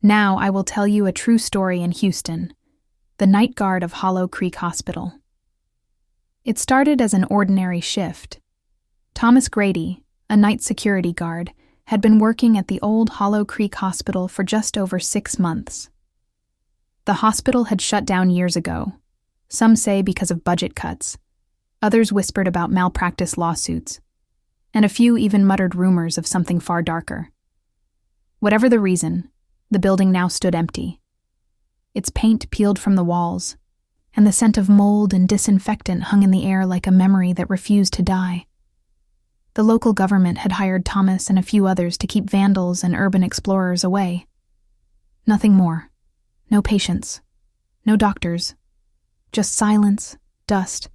Now I will tell you a true story in Houston, the night guard of Hollow Creek Hospital. It started as an ordinary shift. Thomas Grady, a night security guard, had been working at the old Hollow Creek Hospital for just over 6 months. The hospital had shut down years ago, some say because of budget cuts. Others whispered about malpractice lawsuits, and a few even muttered rumors of something far darker. Whatever the reason, the building now stood empty. Its paint peeled from the walls, and the scent of mold and disinfectant hung in the air like a memory that refused to die. The local government had hired Thomas and a few others to keep vandals and urban explorers away. Nothing more. No patients. No doctors. Just silence, dust,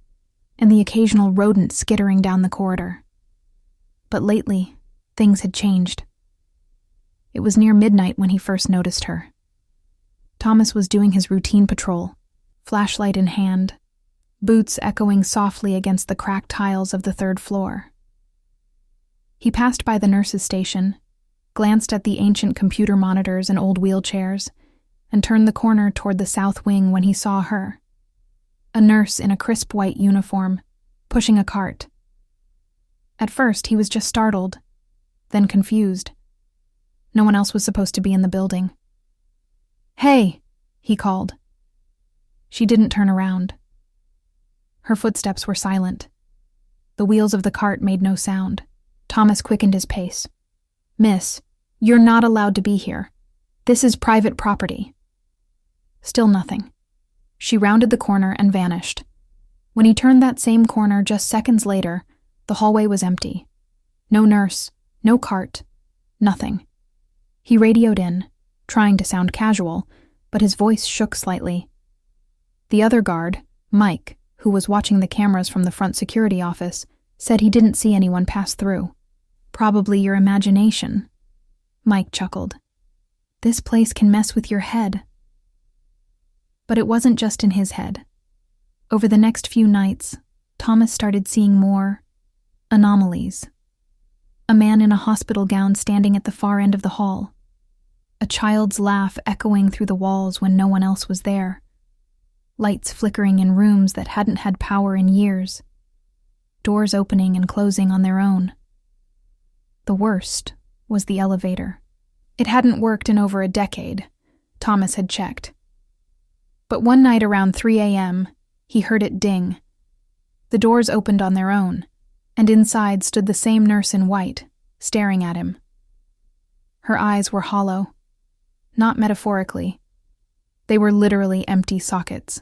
and the occasional rodent skittering down the corridor. But lately, things had changed. It was near midnight when he first noticed her. Thomas was doing his routine patrol, flashlight in hand, boots echoing softly against the cracked tiles of the 3rd floor. He passed by the nurses' station, glanced at the ancient computer monitors and old wheelchairs, and turned the corner toward the south wing when he saw her. A nurse in a crisp white uniform, pushing a cart. At first, he was just startled, then confused. No one else was supposed to be in the building. "Hey," he called. She didn't turn around. Her footsteps were silent. The wheels of the cart made no sound. Thomas quickened his pace. "Miss, you're not allowed to be here. This is private property." Still nothing. She rounded the corner and vanished. When he turned that same corner just seconds later, the hallway was empty. No nurse, no cart, nothing. He radioed in, trying to sound casual, but his voice shook slightly. The other guard, Mike, who was watching the cameras from the front security office, said he didn't see anyone pass through. "Probably your imagination," Mike chuckled. "This place can mess with your head." But it wasn't just in his head. Over the next few nights, Thomas started seeing more anomalies. A man in a hospital gown standing at the far end of the hall. A child's laugh echoing through the walls when no one else was there. Lights flickering in rooms that hadn't had power in years. Doors opening and closing on their own. The worst was the elevator. It hadn't worked in over a decade, Thomas had checked. But one night around 3 a.m., he heard it ding. The doors opened on their own, and inside stood the same nurse in white, staring at him. Her eyes were hollow. Not metaphorically. They were literally empty sockets.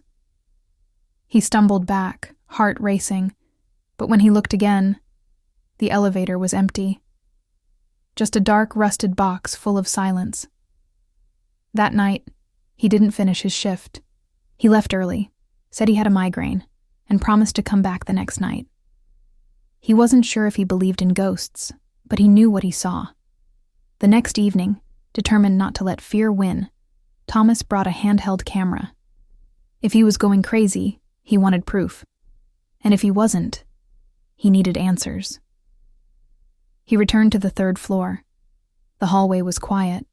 He stumbled back, heart racing, but when he looked again, the elevator was empty. Just a dark, rusted box full of silence. That night, he didn't finish his shift. He left early, said he had a migraine, and promised to come back the next night. He wasn't sure if he believed in ghosts, but he knew what he saw. The next evening, determined not to let fear win, Thomas brought a handheld camera. If he was going crazy, he wanted proof. And if he wasn't, he needed answers. He returned to the 3rd floor. The hallway was quiet,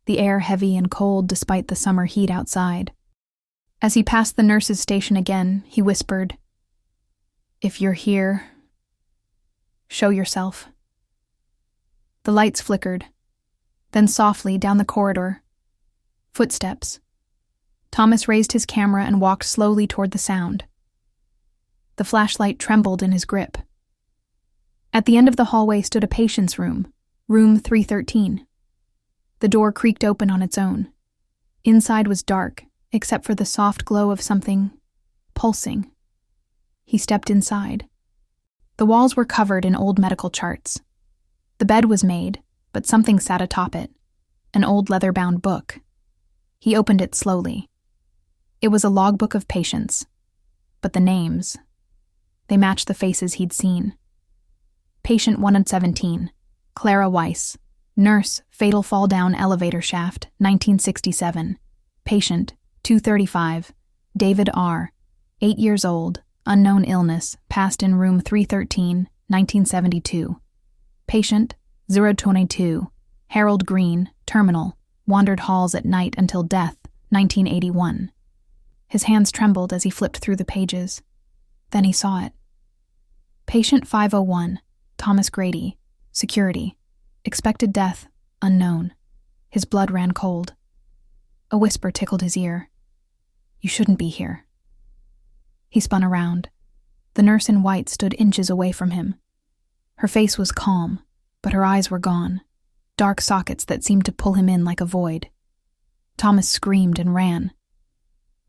the air heavy and cold despite the summer heat outside. As he passed the nurse's station again, he whispered, "If you're here, show yourself." The lights flickered. Then softly down the corridor. Footsteps. Thomas raised his camera and walked slowly toward the sound. The flashlight trembled in his grip. At the end of the hallway stood a patient's room, room 313. The door creaked open on its own. Inside was dark, except for the soft glow of something pulsing. He stepped inside. The walls were covered in old medical charts. The bed was made, but something sat atop it, an old leather-bound book. He opened it slowly. It was a logbook of patients, but the names, they matched the faces he'd seen. Patient 117, Clara Weiss, nurse, fatal fall down elevator shaft, 1967. Patient 235, David R., 8 years old, unknown illness, passed in room 313, 1972. Patient 022, Harold Green, terminal, Wandered halls at night until death, 1981. His hands trembled as he flipped through the pages. Then he saw it. Patient 501, Thomas Grady, security. Expected death, unknown. His blood ran cold. A whisper tickled his ear. You shouldn't be here. He spun around. The nurse in white stood inches away from him. Her face was calm, but her eyes were gone, dark sockets that seemed to pull him in like a void. Thomas screamed and ran.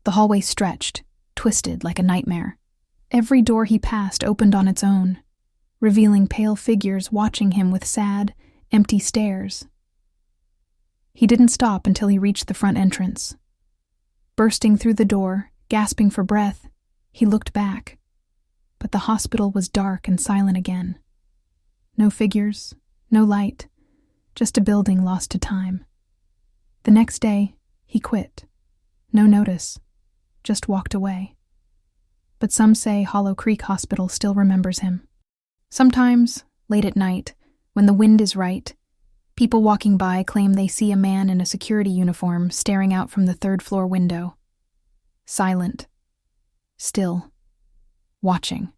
The hallway stretched, twisted like a nightmare. Every door he passed opened on its own, revealing pale figures watching him with sad, empty stares. He didn't stop until he reached the front entrance. Bursting through the door, gasping for breath, he looked back. But the hospital was dark and silent again. No figures, no light, just a building lost to time. The next day, he quit. No notice, just walked away. But some say Hollow Creek Hospital still remembers him. Sometimes, late at night, when the wind is right, people walking by claim they see a man in a security uniform staring out from the third-floor window. Silent. Still. Watching.